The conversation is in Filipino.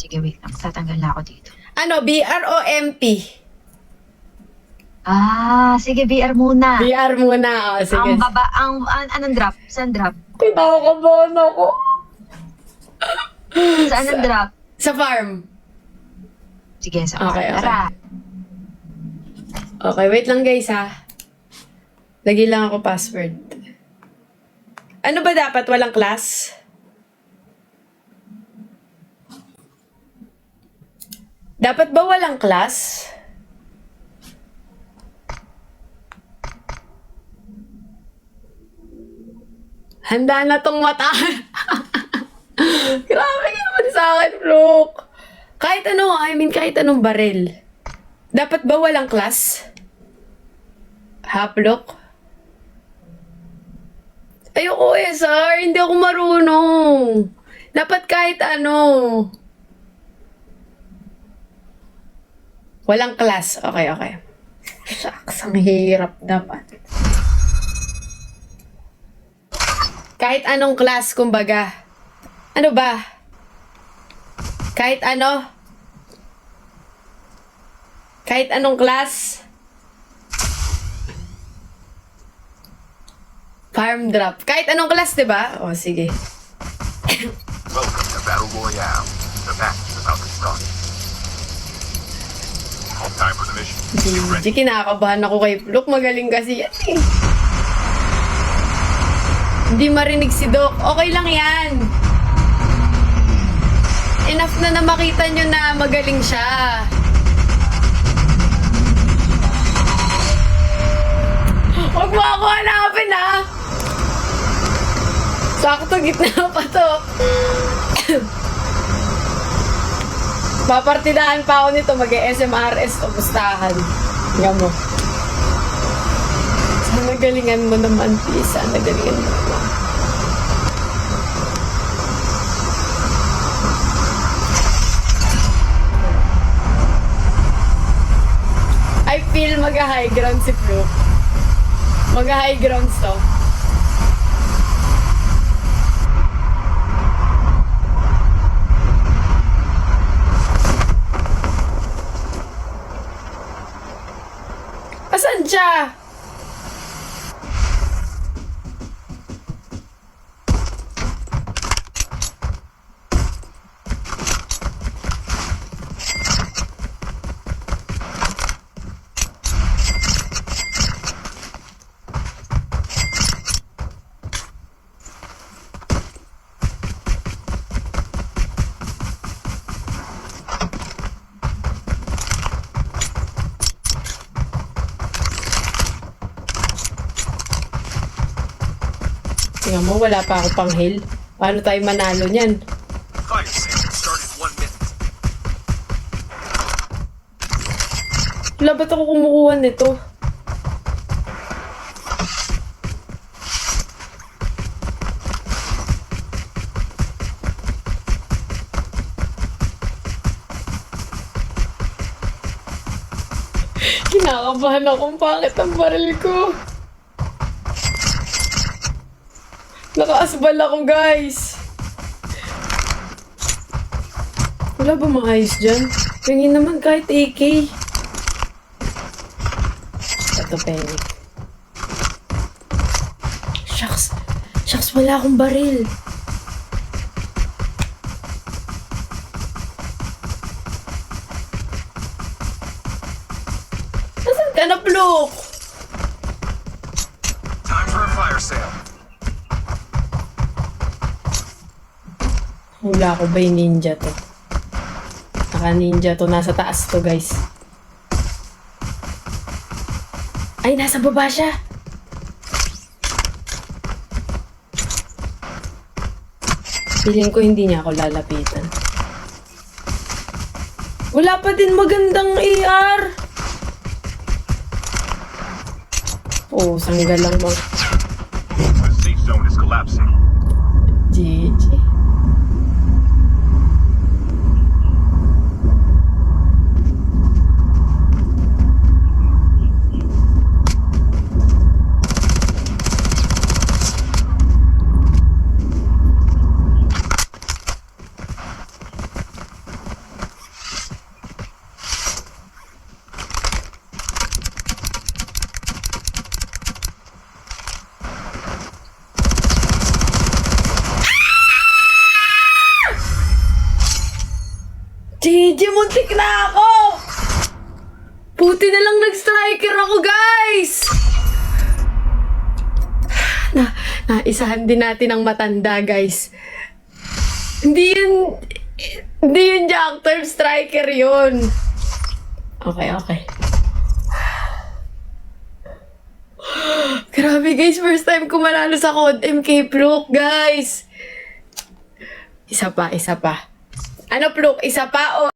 Sige, wait lang. Tatanggal na ako dito. Ano, BR o MP? Sige, BR muna. BR muna. O, sige. Anong drop? Saan drop? Kinakabahan ako. Saan ang drop? Sa farm. Sige, sa Okay, okay. Tara. Okay, wait lang guys ha. Lagi lang ako password. Ano ba dapat? Walang class? Dapat ba walang class? Handa na tong mata. Grabe naman sa akin, Brooke. Kahit ano, kahit anong baril. Dapat ba walang class? Haplok? Ayoko sir. Hindi ako marunong. Dapat kahit ano. Walang class. Okay, okay. Shucks, ang hirap dapat. Kahit anong class, kumbaga. Ano ba? Kahit ano? Kahit anong class? Farm drop. Kahit anong class, diba? O, sige. Welcome to Battle Royale. The match is about to start. Time for the mission. Be ready. Hindi, kinakabahan ako kay Pluk. Magaling kasi yan eh. Hindi marinig si Doc. Okay lang yan. Enough na makita nyo na magaling siya. Huwag mo ako hanapin ha. Sakto, gitna pa to. Papartidahan pa ako nito. Mag-SMRS o pustahan. Tingnan mo. Sana galingan mo naman, please. Sana galingan mo naman. I feel mag-high ground si Flo. Mag-high grounds to. Asan siya? Tingnan mo, wala pa ako pang heal. Paano tayo manalo niyan? Fire sale started 1 minute. Wala ba't ako kumukuha nito? Kinakabahan akong pangit ang baril ko. Nakaasbal ako, guys. Wala ba maayos dyan? Tingin naman kahit AK. Ito, panic. Shucks. Shucks, wala akong baril. Nasaan ka na, Pluk? Time for a fire sale. Hula ko ba yung ninja to? Naka-ninja to. Nasa taas to, guys. Ay, nasa baba siya. Feeling ko hindi niya ako lalapitan. Wala pa din magandang AR. Oh, sangga lang mo. The safe zone is collapsing. GG. muntik na ako! Buti na lang nag-striker ako, guys! Naisahan din natin ang matanda, guys. Hindi yun Jack Turb, striker yun. Okay. Grabe, guys. First time ko manalo sa COD MK Pluk, guys. Isa pa. Ano, Pluk? Isa pa o